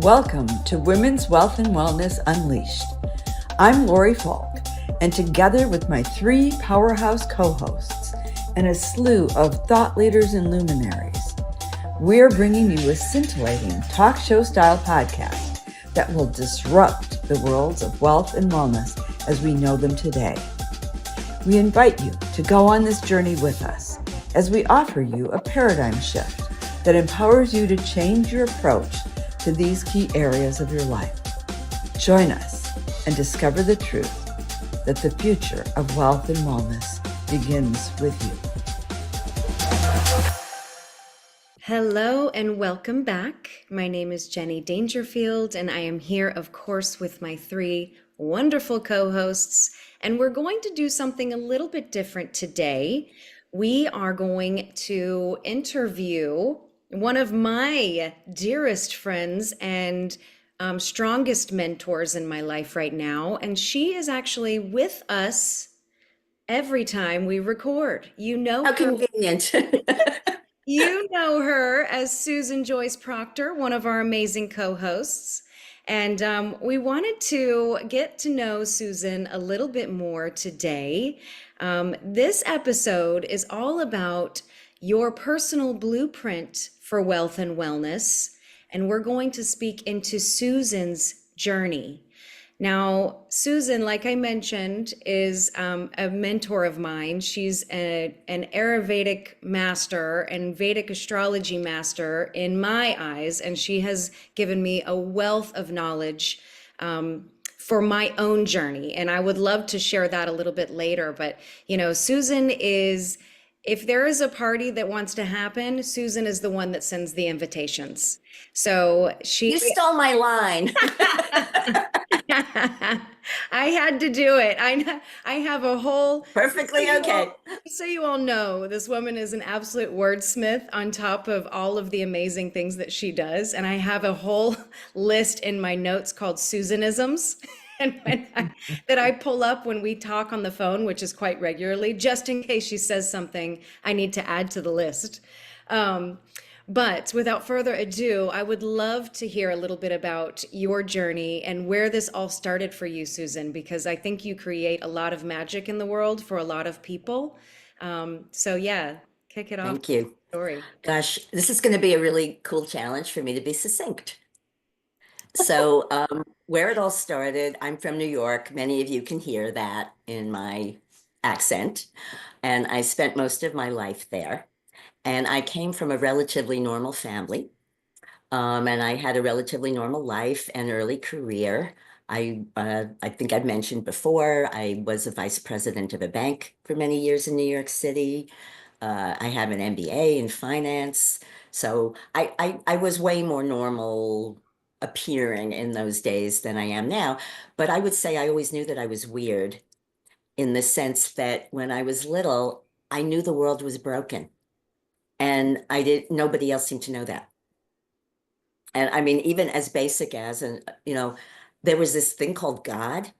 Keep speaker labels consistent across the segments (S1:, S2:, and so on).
S1: Welcome to Women's Wealth and Wellness Unleashed. I'm Lori Falk, and together with my three powerhouse co-hosts and a slew of thought leaders and luminaries, we're bringing you a scintillating talk show style podcast that will disrupt the worlds of wealth and wellness as we know them today. We invite you to go on this journey with us as we offer you a paradigm shift that empowers you to change your approach to these key areas of your life. Join us and discover the truth that the future of wealth and wellness begins with you.
S2: Hello and welcome back. My name is Jenny Dangerfield, and I am here, of course, with my three wonderful co-hosts, and we're going to do something a little bit different today. We are going to interview one of my dearest friends and strongest mentors in my life right now, and she is actually with us every time we record. You know
S3: How
S2: her.
S3: convenient.
S2: You know her as Susan Joyce Proctor, one of our amazing co-hosts. And we wanted to get to know Susan a little bit more today. This episode is all about your personal blueprint for wealth and wellness. And we're going to speak into Susan's journey. Now, Susan, like I mentioned, is a mentor of mine. She's an Ayurvedic master and Vedic astrology master in my eyes, and she has given me a wealth of knowledge for my own journey. And I would love to share that a little bit later. But, you know, Susan is, if there is a party that wants to happen, Susan is the one that sends the invitations. So
S3: You stole my line.
S2: I had to do it. I have a whole
S3: Perfectly okay.
S2: So you all know, this woman is an absolute wordsmith on top of all of the amazing things that she does. And I have a whole list in my notes called Susanisms that I pull up when we talk on the phone, which is quite regularly, just in case she says something I need to add to the list. But without further ado, I would love to hear a little bit about your journey and where this all started for you, Susan, because I think you create a lot of magic in the world for a lot of people. So yeah, kick it off.
S3: Thank you.
S2: Story.
S3: Gosh, this is going to be a really cool challenge for me to be succinct. So where it all started, I'm from New York. Many of you can hear that in my accent. And I spent most of my life there. And I came from a relatively normal family. And I had a relatively normal life and early career. I think I've mentioned before, I was a vice president of a bank for many years in New York City. I have an MBA in finance. So I was way more normal appearing in those days than I am now. But I would say I always knew that I was weird in the sense that when I was little, I knew the world was broken. And nobody else seemed to know that. And I mean, even as basic as, there was this thing called God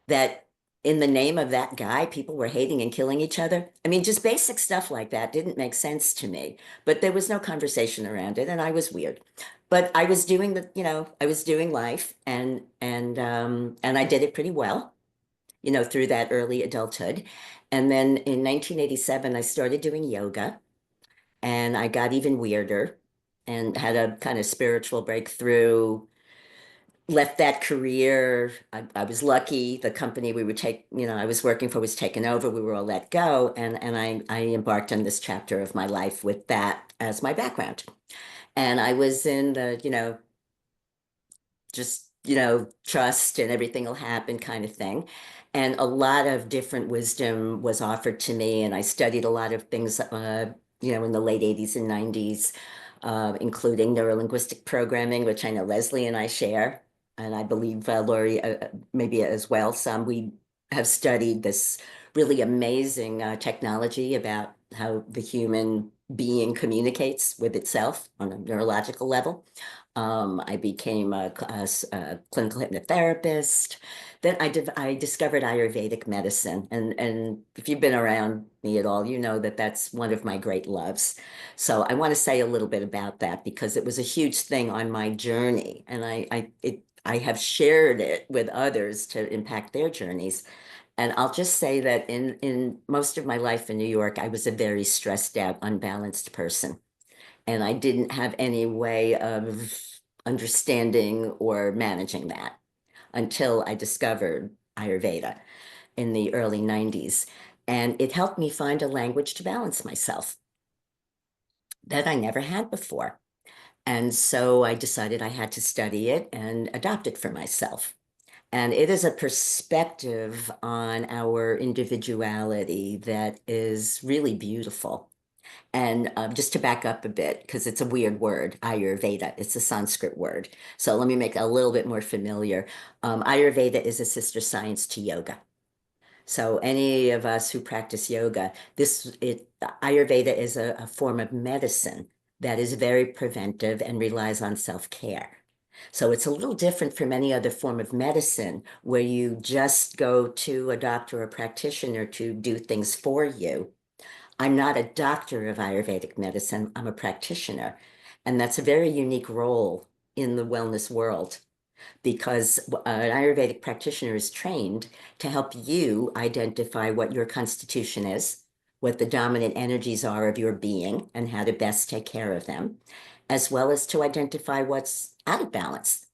S3: that in the name of that guy, people were hating and killing each other. I mean, just basic stuff like that didn't make sense to me, but there was no conversation around it. And I was weird, but I was doing I was doing life and I did it pretty well, through that early adulthood. And then in 1987, I started doing yoga. And I got even weirder and had a kind of spiritual breakthrough, left that career. I was lucky. The company I was working for was taken over. We were all let go. And I embarked on this chapter of my life with that as my background. And I was in the, trust and everything will happen kind of thing. And a lot of different wisdom was offered to me. And I studied a lot of things, in the late 80s and 90s, including neurolinguistic programming, which I know Leslie and I share. And I believe Lori maybe as well. We have studied this really amazing technology about how the human being communicates with itself on a neurological level. I became a clinical hypnotherapist. Then I discovered Ayurvedic medicine. And if you've been around me at all, you know that that's one of my great loves. So I want to say a little bit about that because it was a huge thing on my journey. And I have shared it with others to impact their journeys. And I'll just say that in most of my life in New York, I was a very stressed out, unbalanced person. And I didn't have any way of understanding or managing that until I discovered Ayurveda in the early 90s. And it helped me find a language to balance myself that I never had before. And so I decided I had to study it and adopt it for myself. And it is a perspective on our individuality that is really beautiful. And just to back up a bit, because it's a weird word, Ayurveda, it's a Sanskrit word. So let me make it a little bit more familiar. Ayurveda is a sister science to yoga. So any of us who practice yoga, Ayurveda is a form of medicine that is very preventive and relies on self-care. So it's a little different from any other form of medicine where you just go to a doctor or practitioner to do things for you. I'm not a doctor of Ayurvedic medicine, I'm a practitioner. And that's a very unique role in the wellness world because an Ayurvedic practitioner is trained to help you identify what your constitution is, what the dominant energies are of your being, and how to best take care of them, as well as to identify what's out of balance,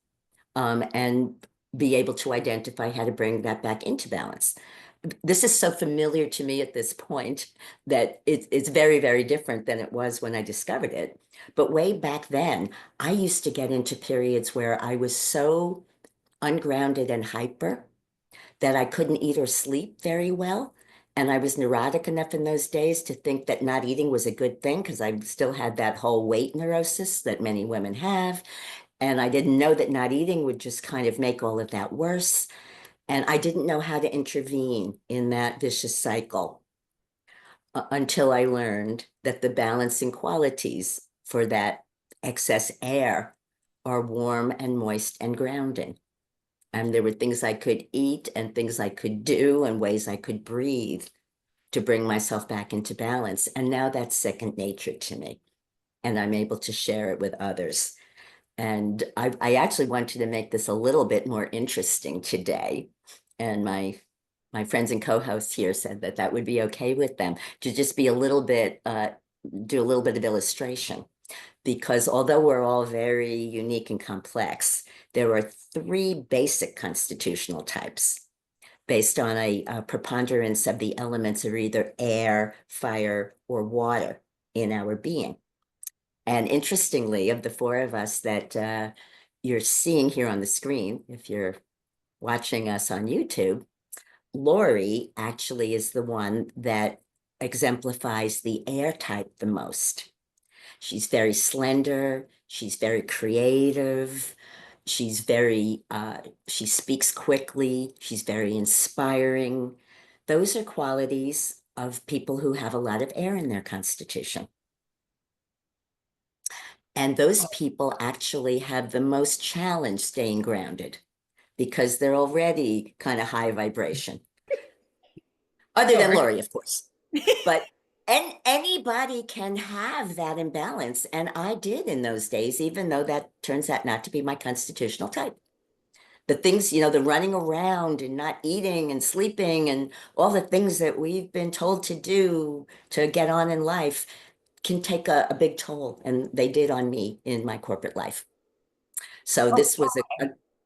S3: and be able to identify how to bring that back into balance. This is so familiar to me at this point that it's very, very different than it was when I discovered it. But way back then, I used to get into periods where I was so ungrounded and hyper that I couldn't eat or sleep very well. And I was neurotic enough in those days to think that not eating was a good thing because I still had that whole weight neurosis that many women have. And I didn't know that not eating would just kind of make all of that worse. And I didn't know how to intervene in that vicious cycle until I learned that the balancing qualities for that excess air are warm and moist and grounding. And there were things I could eat and things I could do and ways I could breathe to bring myself back into balance. And now that's second nature to me. And I'm able to share it with others. And I actually wanted to make this a little bit more interesting today. And my friends and co-hosts here said that that would be okay with them to just be a little bit, do a little bit of illustration. Because although we're all very unique and complex, there are three basic constitutional types based on a preponderance of the elements of either air, fire, or water in our being. And interestingly, of the four of us that you're seeing here on the screen, if you're watching us on YouTube, Lori actually is the one that exemplifies the air type the most. She's very slender, she's very creative, she speaks quickly, she's very inspiring. Those are qualities of people who have a lot of air in their constitution. And those people actually have the most challenge staying grounded because they're already kind of high vibration, other than
S2: Sorry.
S3: Lori, of course. But anybody can have that imbalance. And I did in those days, even though that turns out not to be my constitutional type. The things, the running around and not eating and sleeping and all the things that we've been told to do to get on in life can take a big toll. And they did on me in my corporate life. So this was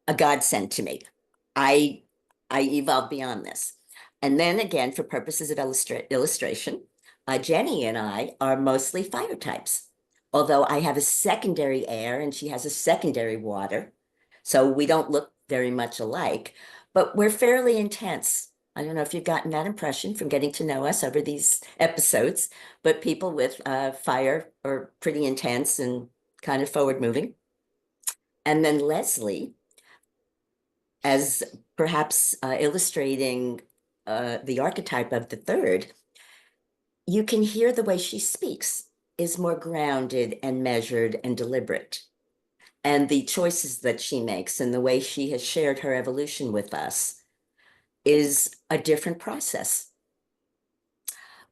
S3: a godsend to me. I I evolved beyond this. And then again, for purposes of illustration, Jenny and I are mostly fire types. Although I have a secondary air and she has a secondary water. So we don't look very much alike, but we're fairly intense. I don't know if you've gotten that impression from getting to know us over these episodes, but people with fire are pretty intense and kind of forward moving. And then Leslie, as perhaps illustrating the archetype of the third, you can hear the way she speaks. is more grounded and measured and deliberate. And the choices that she makes and the way she has shared her evolution with us is a different process.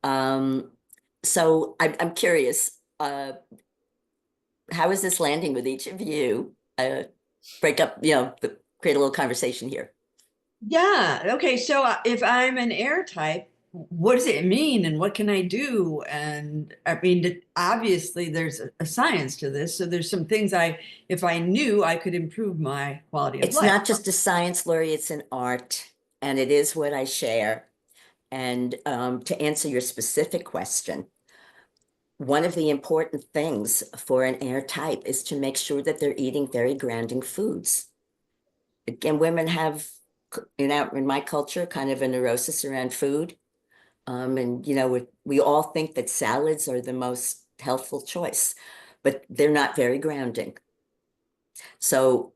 S3: So I'm curious, how is this landing with each of you? Break up, create a little conversation here.
S1: Yeah. Okay. So if I'm an air type, what does it mean and what can I do? And I mean, obviously there's a science to this. So there's some things if I knew, I could improve my quality of
S3: It's
S1: life.
S3: not just a science, Lori, it's an art, and it is what I share. And to answer your specific question, one of the important things for an air type is to make sure that they're eating very grounding foods. Again, women have, in my culture, kind of a neurosis around food. And, we all think that salads are the most healthful choice, but they're not very grounding. So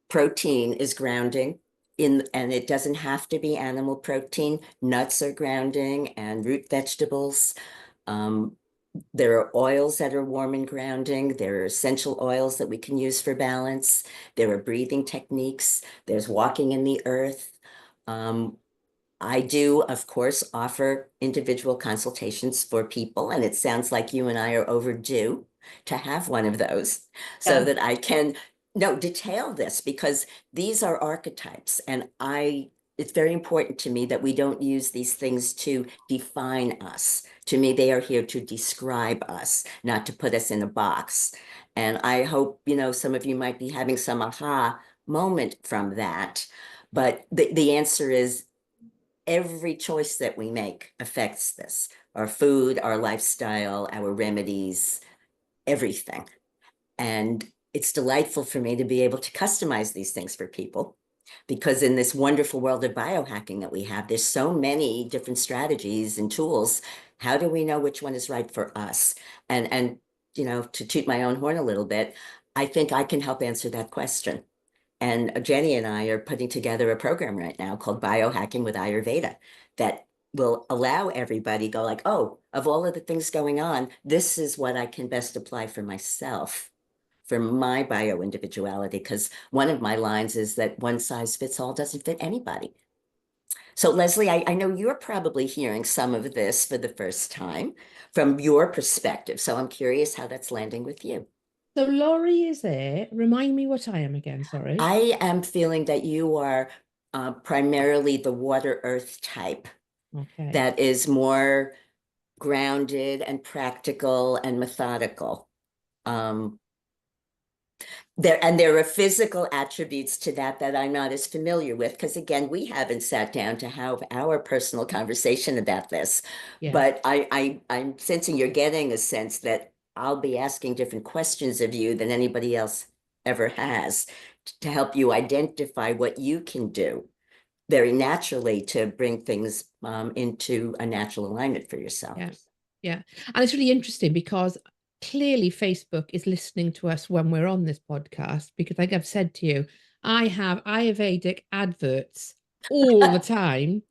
S3: protein is grounding and it doesn't have to be animal protein. Nuts are grounding and root vegetables. There are oils that are warm and grounding. There are essential oils that we can use for balance. There are breathing techniques. There's walking in the earth. I do, of course, offer individual consultations for people, and it sounds like you and I are overdue to have one of those so
S1: Yeah.
S3: that I can detail this because these are archetypes, and it's very important to me that we don't use these things to define us. To me, they are here to describe us, not to put us in a box. And I hope, some of you might be having some aha moment from that. But the answer is every choice that we make affects this, our food, our lifestyle, our remedies, everything. And it's delightful for me to be able to customize these things for people because in this wonderful world of biohacking that we have, there's so many different strategies and tools. How do we know which one is right for us? And to toot my own horn a little bit, I think I can help answer that question. And Jenny and I are putting together a program right now called Biohacking with Ayurveda that will allow everybody go like, oh, of all of the things going on, this is what I can best apply for myself, for my bio-individuality. Because one of my lines is that one size fits all doesn't fit anybody. So Leslie, I know you're probably hearing some of this for the first time from your perspective. So I'm curious how that's landing with you.
S4: So Laurie is there. Remind me what I am again, sorry.
S3: I am feeling that you are primarily the water earth type
S4: Okay.
S3: that is more grounded and practical and methodical. There are physical attributes to that I'm not as familiar with because again, we haven't sat down to have our personal conversation about this.
S4: Yeah.
S3: But I'm sensing you're getting a sense that I'll be asking different questions of you than anybody else ever has to help you identify what you can do very naturally to bring things into a natural alignment for yourself.
S4: Yeah. Yeah. And it's really interesting because clearly Facebook is listening to us when we're on this podcast, because like I've said to you, I have Ayurvedic adverts all the time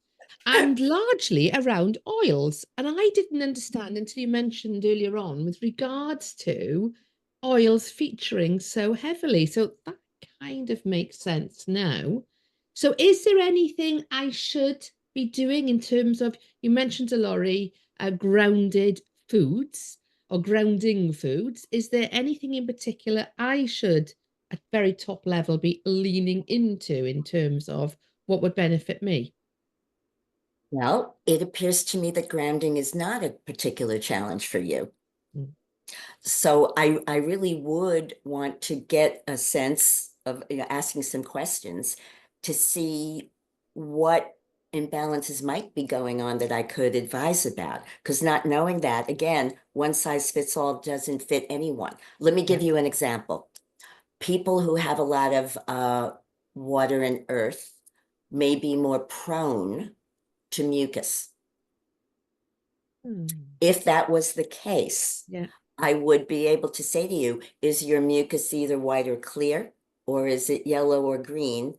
S4: and largely around oils. And I didn't understand until you mentioned earlier on with regards to oils featuring so heavily. So that kind of makes sense now. So is there anything I should be doing in terms of, you mentioned to Laurie, grounded foods or grounding foods? Is there anything in particular I should, at very top level, be leaning into in terms of what would benefit me?
S3: Well, it appears to me that grounding is not a particular challenge for you.
S4: Mm.
S3: So I really would want to get a sense of asking some questions to see what imbalances might be going on that I could advise about. Because not knowing that, again, one size fits all doesn't fit anyone. Let me give you an example. People who have a lot of water and earth may be more prone to mucus. If that was the case,
S4: Yeah.
S3: I would be able to say to you, is your mucus either white or clear, or is it yellow or green?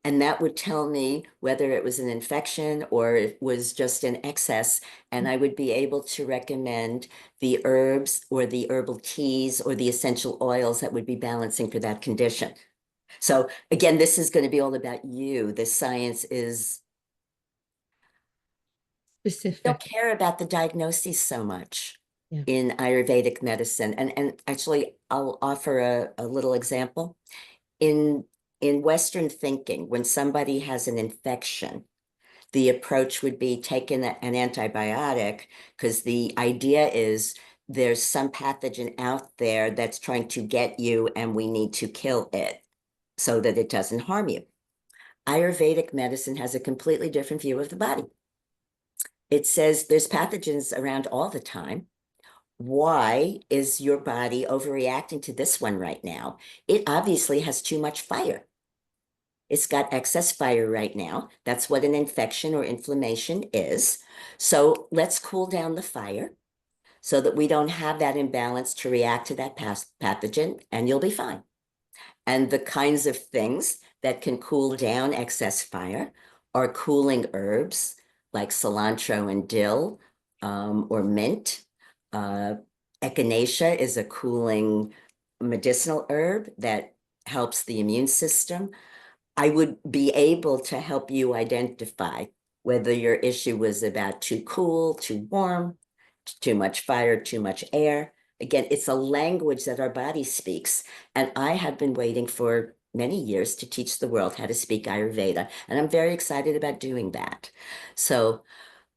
S3: And that would tell me whether it was an infection or it was just an excess. And I would be able to recommend the herbs or the herbal teas or the essential oils that would be balancing for that condition. So again, this is going to be all about you. The science is,
S4: Specific.
S3: don't care about the diagnoses so much
S4: Yeah.
S3: in Ayurvedic medicine. And actually, I'll offer a little example. In Western thinking, when somebody has an infection, the approach would be taking an antibiotic because the idea is there's some pathogen out there that's trying to get you and we need to kill it so that it doesn't harm you. Ayurvedic medicine has a completely different view of the body. It says there's pathogens around all the time. Why is your body overreacting to this one right now? It obviously has too much fire. It's got excess fire right now. That's what an infection or inflammation is. So let's cool down the fire so that we don't have that imbalance to react to that pathogen, and you'll be fine. And the kinds of things that can cool down excess fire are cooling herbs like cilantro and dill, or mint. Echinacea is a cooling medicinal herb that helps the immune system. I would be able to help you identify whether your issue was about too cool, too warm, too much fire, too much air. Again, it's a language that our body speaks. And I have been waiting for many years to teach the world how to speak Ayurveda. And I'm very excited about doing that. So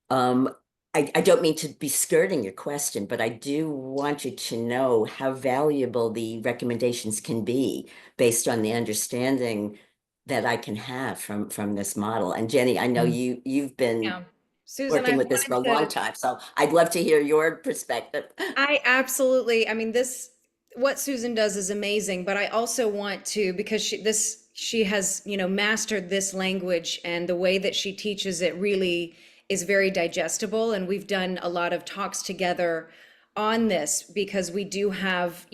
S3: I don't mean to be skirting your question, but I do want you to know how valuable the recommendations can be based on the understanding that I can have from this model. And Jenny, I know you've been
S2: Yeah. Susan,
S3: working
S2: I
S3: with this for a
S2: wanted
S3: long
S2: to
S3: time, so I'd love to hear your perspective.
S2: I absolutely, I mean, what Susan does is amazing, but I also want to, because she has, mastered this language, and the way that she teaches it really is very digestible. And we've done a lot of talks together on this because we do have,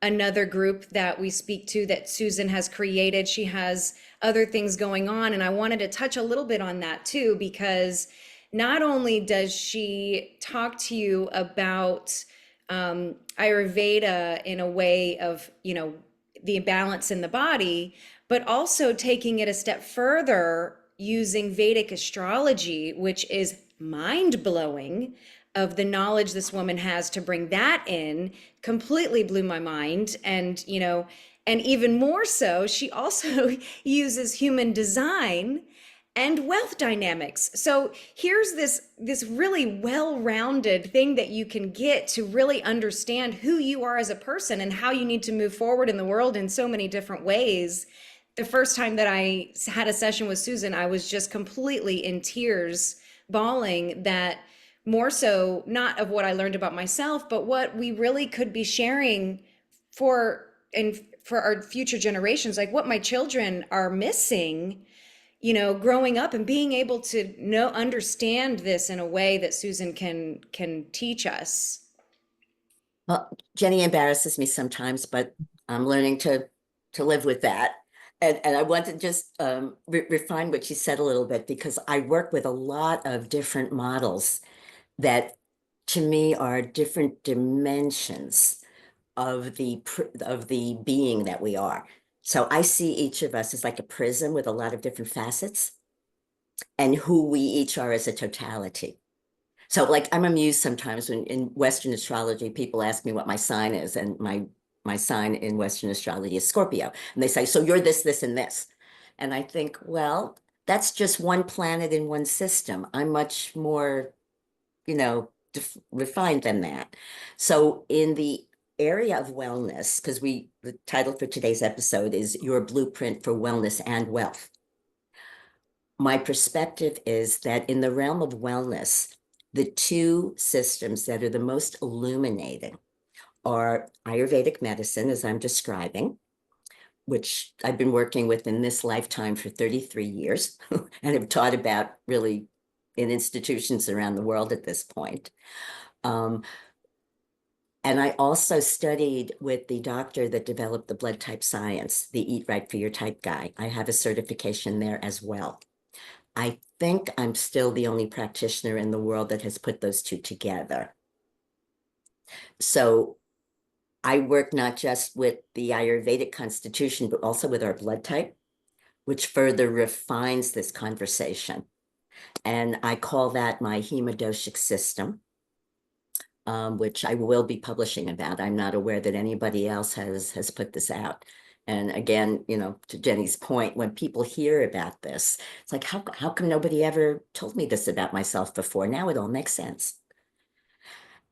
S2: another group that we speak to that Susan has created. She has other things going on. And I wanted to touch a little bit on that too, because not only does she talk to you about Ayurveda in a way of, the balance in the body, but also taking it a step further using Vedic astrology, which is mind blowing, of the knowledge this woman has to bring that in, completely blew my mind. And, and even more so, she also uses human design and wealth dynamics. So here's this really well-rounded thing that you can get to really understand who you are as a person and how you need to move forward in the world in so many different ways. The first time that I had a session with Susan, I was just completely in tears, bawling, that more so not of what I learned about myself, but what we really could be sharing for for our future generations, like what my children are missing, growing up, and being able to understand this in a way that Susan can teach us.
S3: Well, Jenny embarrasses me sometimes, but I'm learning to live with that. And I want to just refine what she said a little bit, because I work with a lot of different models that to me are different dimensions of the being that we are. So I see each of us as like a prism with a lot of different facets, and who we each are as a totality. So like I'm amused sometimes when in Western astrology, people ask me what my sign is, and my sign in Western astrology is Scorpio. And they say, so you're this, this, and this. And I think, well, that's just one planet in one system. I'm much more, refined than that. So in the area of wellness, because the title for today's episode is Your Blueprint for Wellness and Wealth. My perspective is that in the realm of wellness, the two systems that are the most illuminating are Ayurvedic medicine, as I'm describing, which I've been working with in this lifetime for 33 years and have taught about really in institutions around the world at this point. And I also studied with the doctor that developed the blood type science, the Eat Right for Your Type guy. I have a certification there as well. I think I'm still the only practitioner in the world that has put those two together. So I work not just with the Ayurvedic constitution, but also with our blood type, which further refines this conversation. And I call that my hemodoshic system, which I will be publishing about. I'm not aware that anybody else has put this out. And again, to Jenny's point, when people hear about this, it's like, how come nobody ever told me this about myself before? Now it all makes sense.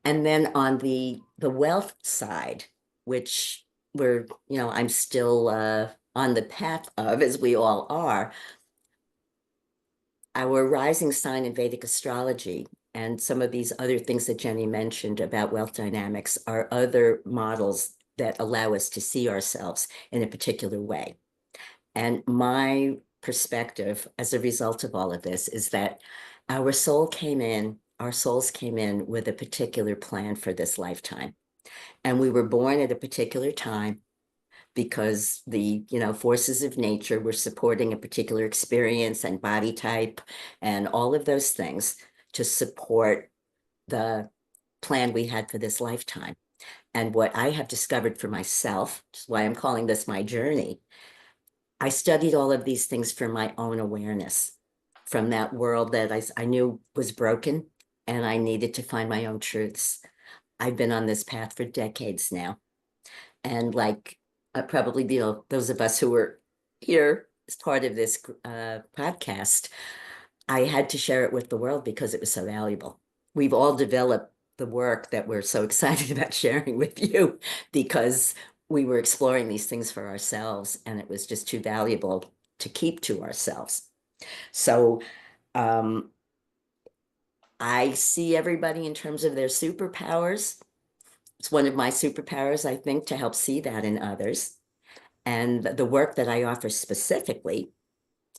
S3: And then on the wealth side, which I'm still on the path of, as we all are, our rising sign in Vedic astrology and some of these other things that Jenny mentioned about wealth dynamics are other models that allow us to see ourselves in a particular way. And my perspective as a result of all of this is that our souls came in with a particular plan for this lifetime. And we were born at a particular time because the forces of nature were supporting a particular experience and body type and all of those things to support the plan we had for this lifetime. And what I have discovered for myself, which is why I'm calling this my journey, I studied all of these things for my own awareness from that world that I knew was broken, and I needed to find my own truths. I've been on this path for decades now. And like probably, those of us who were here as part of this podcast, I had to share it with the world because it was so valuable. We've all developed the work that we're so excited about sharing with you because we were exploring these things for ourselves, and it was just too valuable to keep to ourselves. So I see everybody in terms of their superpowers. It's one of my superpowers, I think, to help see that in others. And the work that I offer specifically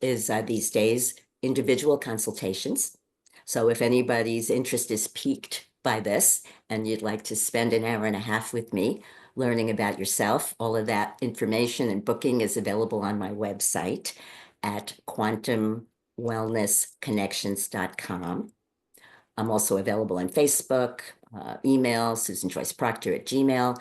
S3: is these days individual consultations. So if anybody's interest is piqued by this and you'd like to spend an hour and a half with me learning about yourself, all of that information and booking is available on my website at quantumwellnessconnections.com. I'm also available on Facebook, email, Susan Joyce Proctor at Gmail.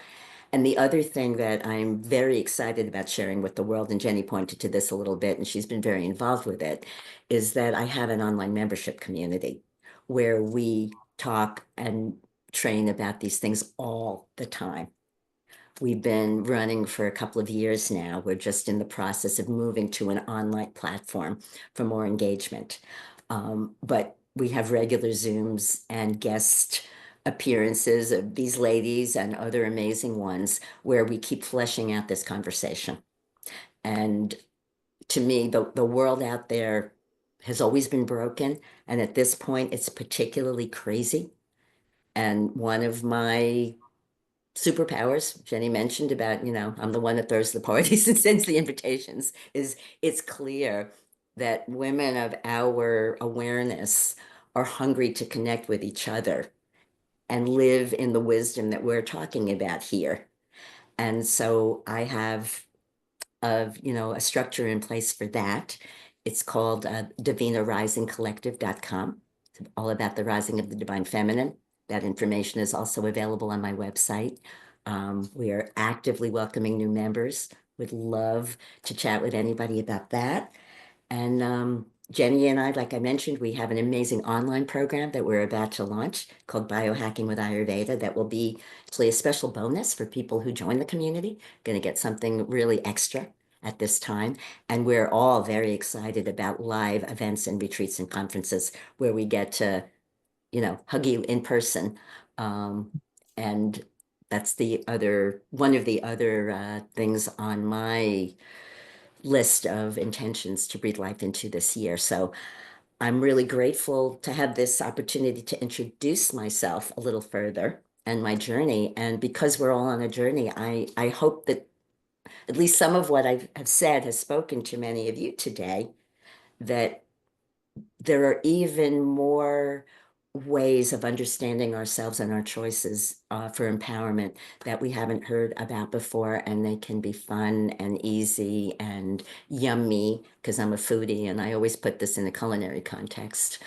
S3: And the other thing that I'm very excited about sharing with the world, and Jenny pointed to this a little bit, and she's been very involved with it, is that I have an online membership community where we talk and train about these things all the time. We've been running for a couple of years now. We're just in the process of moving to an online platform for more engagement. But we have regular Zooms and guest appearances of these ladies and other amazing ones where we keep fleshing out this conversation. And to me, the world out there has always been broken. And at this point, it's particularly crazy. And one of my superpowers, Jenny mentioned about, I'm the one that throws the parties and sends the invitations, is it's clear that women of our awareness are hungry to connect with each other and live in the wisdom that we're talking about here. And so I have a structure in place for that. It's called divinarisingcollective.com. It's all about the rising of the divine feminine. That information is also available on my website. We are actively welcoming new members. Would love to chat with anybody about that. And Jenny and I, like I mentioned, we have an amazing online program that we're about to launch called Biohacking with Ayurveda that will be actually a special bonus for people who join the community. Going to get something really extra at this time. And we're all very excited about live events and retreats and conferences where we get to, hug you in person. And that's one of the other things on my list of intentions to breathe life into this year. So I'm really grateful to have this opportunity to introduce myself a little further and my journey. And because we're all on a journey, I hope that at least some of what have said has spoken to many of you today, that there are even more ways of understanding ourselves and our choices for empowerment that we haven't heard about before, and they can be fun and easy and yummy, because I'm a foodie and I always put this in a culinary context.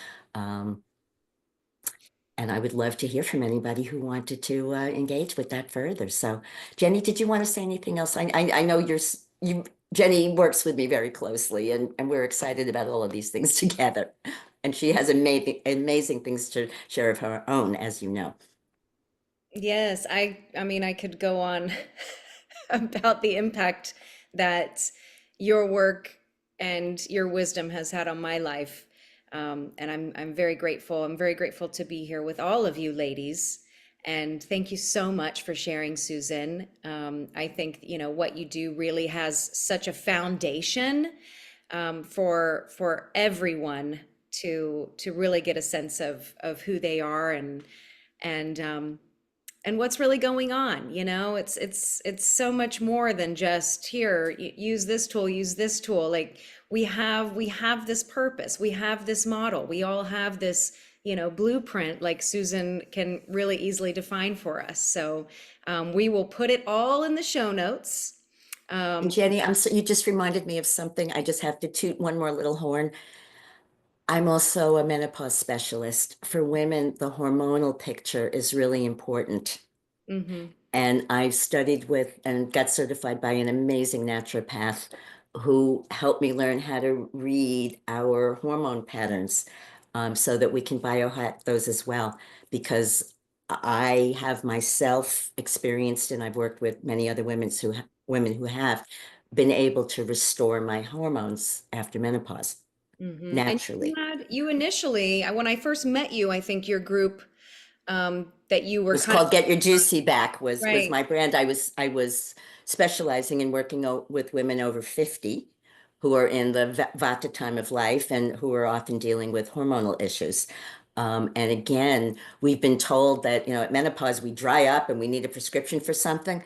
S3: And I would love to hear from anybody who wanted to engage with that further. So, Jenny, did you want to say anything else? I know Jenny works with me very closely, and we're excited about all of these things together. And she has amazing things to share of her own, as you know.
S2: Yes, I mean I could go on about the impact that your work and your wisdom has had on my life. And I'm very grateful. I'm very grateful to be here with all of you ladies. And thank you so much for sharing, Susan. I think, what you do really has such a foundation for everyone to really get a sense of who they are and and what's really going on. It's so much more than just here, use this tool, use this tool. Like we have this purpose, we have this model, we all have this blueprint, like Susan can really easily define for us. So we will put it all in the show notes.
S3: And Jenny, you just reminded me of something. I just have to toot one more little horn. I'm also a menopause specialist. For women, the hormonal picture is really important.
S2: Mhm.
S3: And I've studied with and got certified by an amazing naturopath who helped me learn how to read our hormone patterns, so that we can biohack those as well. Because I have myself experienced, and I've worked with many other women who have been able to restore my hormones after menopause
S2: And
S3: naturally.
S2: you initially, when I first met you, I think your group that you were
S3: Was
S2: kind
S3: called Get Your Juicy Back was
S2: right.
S3: my brand. I was specializing in working with women over 50 who are in the Vata time of life and who are often dealing with hormonal issues. And again, we've been told that, at menopause we dry up and we need a prescription for something.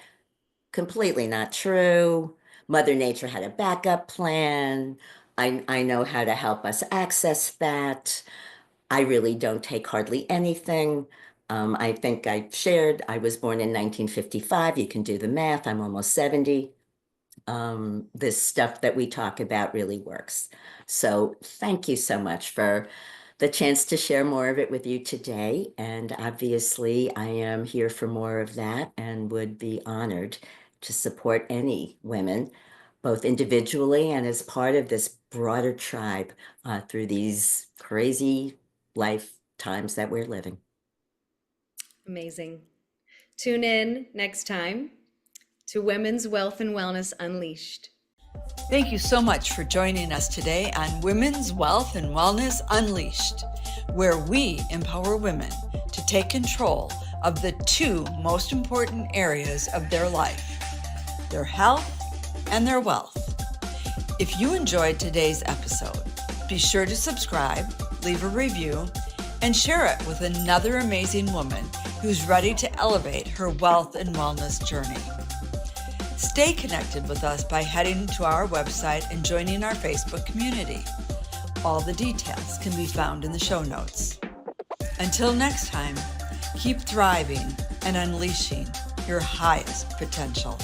S3: Completely not true. Mother Nature had a backup plan. I know how to help us access that. I really don't take hardly anything. I think I shared, I was born in 1955. You can do the math. I'm almost 70. This stuff that we talk about really works. So thank you so much for the chance to share more of it with you today. And obviously, I am here for more of that and would be honored to support any women, both individually and as part of this broader tribe, through these crazy lifetimes that we're living.
S2: Amazing. Tune in next time to Women's Wealth and Wellness Unleashed.
S1: Thank you so much for joining us today on Women's Wealth and Wellness Unleashed, where we empower women to take control of the two most important areas of their life, their health and their wealth. If you enjoyed today's episode, be sure to subscribe, leave a review, and share it with another amazing woman who's ready to elevate her wealth and wellness journey. Stay connected with us by heading to our website and joining our Facebook community. All the details can be found in the show notes. Until next time, keep thriving and unleashing your highest potential.